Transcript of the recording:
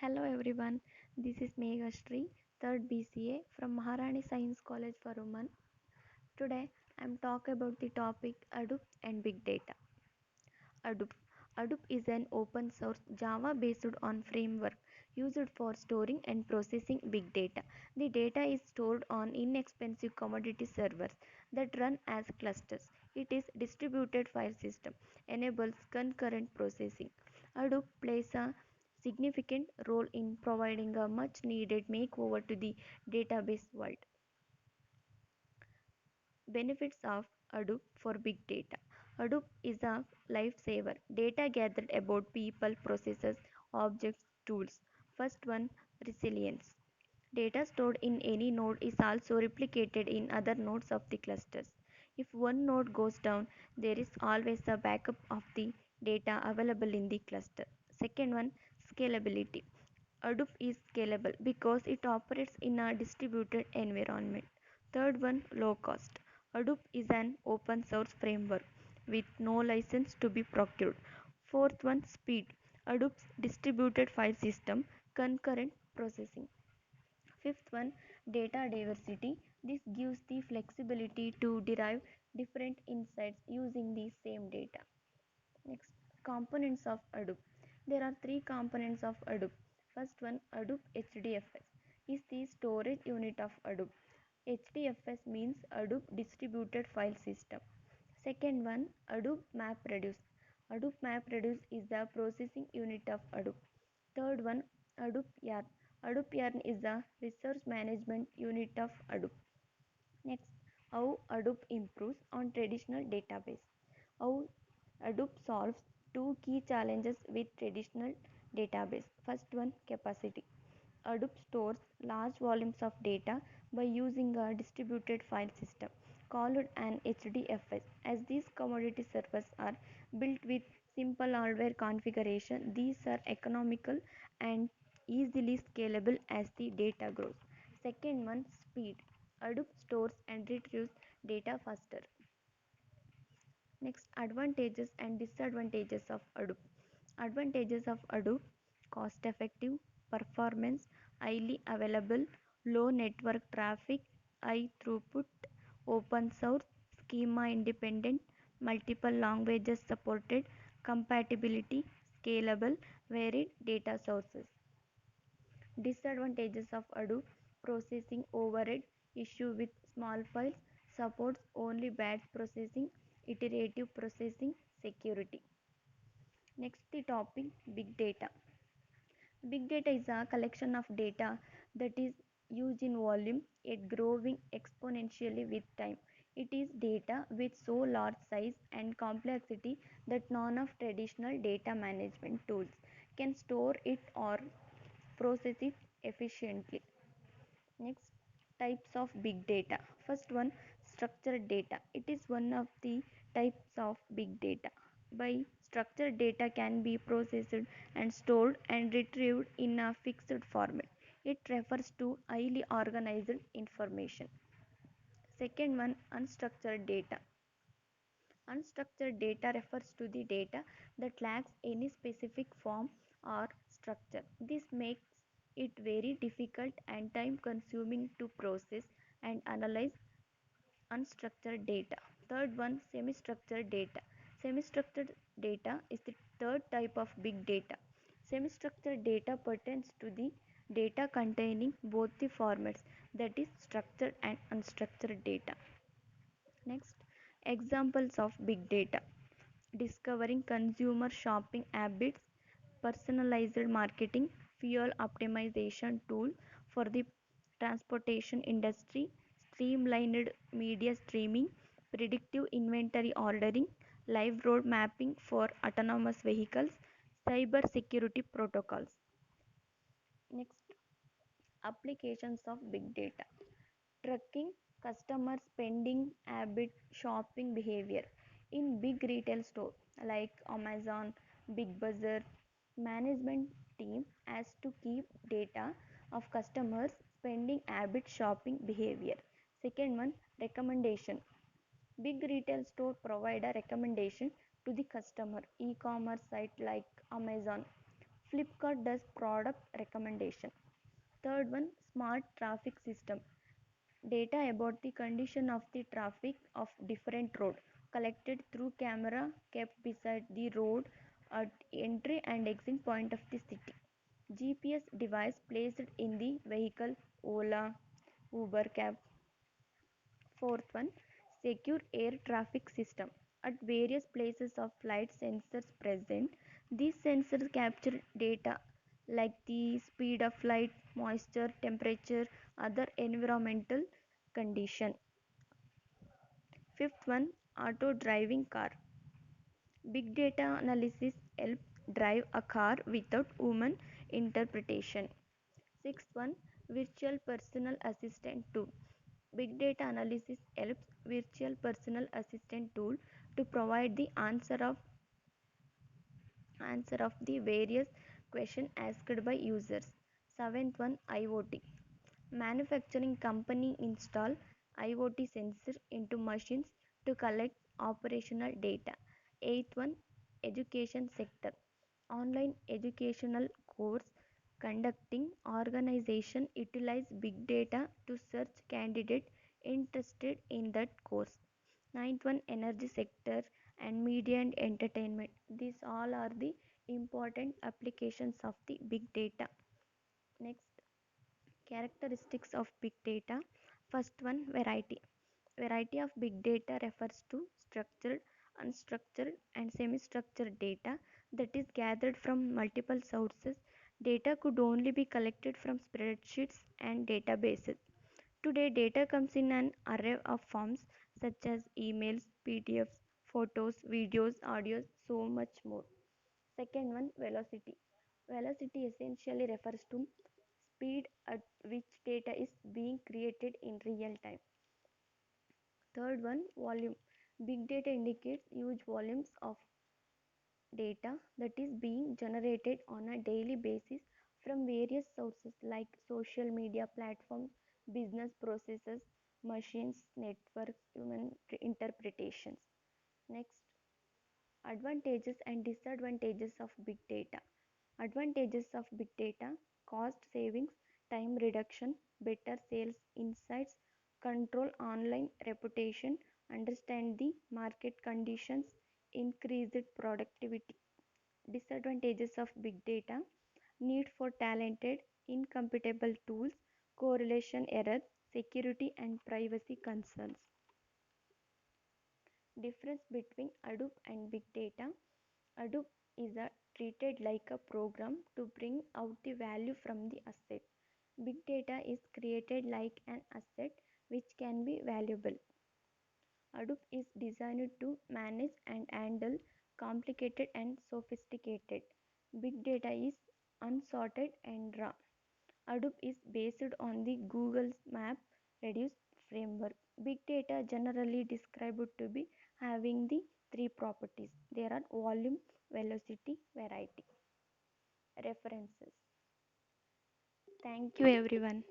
Hello everyone, this is Meghashri, 3rd BCA from Maharani Science College for Women. Today I am talking about the topic Hadoop and Big Data. Hadoop. Hadoop is an open source Java based on framework used for storing and processing big data. The data is stored on inexpensive commodity servers that run as clusters. It is distributed file system, enables concurrent processing. Hadoop plays a significant role in providing a much needed makeover to the database world. Benefits of Hadoop for big data. Hadoop is a lifesaver. Data gathered about people, processes, objects, tools. First one, resilience. Data stored in any node is also replicated in other nodes of the clusters. If one node goes down, there is always a backup of the data available in the cluster. Second one, scalability. Hadoop is scalable because it operates in a distributed environment. Third one, low cost. Hadoop is an open source framework with no license to be procured. Fourth one, speed. Hadoop's distributed file system, concurrent processing. Fifth one, data diversity. This gives the flexibility to derive different insights using the same data. Next, components of Hadoop. There are three components of Hadoop. First one, Hadoop HDFS is the storage unit of Hadoop. HDFS means Hadoop Distributed File System. Second one, Hadoop MapReduce. Hadoop MapReduce is the processing unit of Hadoop. Third one, Hadoop Yarn. Hadoop Yarn is the resource management unit of Hadoop. Next, how Hadoop improves on traditional database. How Hadoop solves two key challenges with traditional database. First one, capacity. Hadoop stores large volumes of data by using a distributed file system called an HDFS. As these commodity servers are built with simple hardware configuration, these are economical and easily scalable as the data grows. Second one, speed. Hadoop stores and retrieves data faster. Next, advantages and disadvantages of Hadoop. Advantages of Hadoop: cost effective, performance, highly available, low network traffic, high throughput, open source, schema independent, multiple languages supported, compatibility, scalable, varied data sources. Disadvantages of Hadoop: processing overhead, issue with small files, supports only batch processing, iterative processing, security. Next, the topic big data. Big data is a collection of data that is used in volume yet growing exponentially with time. It is data with so large size and complexity that none of traditional data management tools can store it or process it efficiently. Next, types of big data. First one, structured data. It is one of the types of big data. By structured data can be processed and stored and retrieved in a fixed format. It refers to highly organized information. Second one, unstructured data. Unstructured data refers to the data that lacks any specific form or structure. This makes it very difficult and time consuming to process and analyze unstructured data. Third one, semi structured data. Semi structured data is the third type of big data. Semi structured data pertains to the data containing both the formats, that is structured and unstructured data. Next, examples of big data: discovering consumer shopping habits, personalized marketing, fuel optimization tool for the transportation industry, streamlined media streaming, predictive inventory ordering, live road mapping for autonomous vehicles, cyber security protocols. Next, applications of big data: tracking customer spending habit, shopping behavior. In big retail store like Amazon, Big Bazaar, management team has to keep data of customers spending habit, shopping behavior. Second one, recommendation. Big retail store provide a recommendation to the customer. E-commerce site like Amazon Flipkart does product recommendation. Third one, smart traffic system. Data about the condition of the traffic of different road collected through camera kept beside the road at entry and exit point of the city. GPS device placed in the vehicle, Ola, Uber cab. Fourth one, secure air traffic system. At various places of flight sensors present, these sensors capture data like the speed of flight, moisture, temperature, other environmental condition. Fifth one, auto driving car. Big data analysis help drive a car without human interpretation. Sixth one, virtual personal assistant tool. Big data analysis helps virtual personal assistant tool to provide the answer of the various questions asked by users. Seventh one, IoT. Manufacturing company install IoT sensor into machines to collect operational data. Eighth one, education sector. Online educational course conducting organization utilize big data to search candidate interested in that course. Ninth one, energy sector and media and entertainment. These all are the important applications of the big data. Next, characteristics of big data. First one, variety. Variety of big data refers to structured, unstructured, and semi structured data that is gathered from multiple sources. Data could only be collected from spreadsheets and databases. Today, data comes in an array of forms such as emails, PDFs, photos, videos, audios, so much more. Second one, velocity. Velocity essentially refers to speed at which data is being created in real time. Third one, volume. Big data indicates huge volumes of data that is being generated on a daily basis from various sources like social media platforms, business processes, machines, networks, human interpretations. Next, advantages and disadvantages of big data. Advantages of big data: cost savings, time reduction, better sales insights, control online reputation, understand the market conditions, increased productivity. Disadvantages of big data: need for talented, incompatible tools, correlation errors, security and privacy concerns. Difference between Hadoop and big data. Hadoop is treated like a program to bring out the value from the asset. Big data is created like an asset which can be valuable. Hadoop is designed to manage and handle complicated and sophisticated. Big data is unsorted and raw. Hadoop is based on the Google's Map Reduce framework. Big data generally described to be having the three properties. There are volume, velocity, variety. References. Thank you everyone.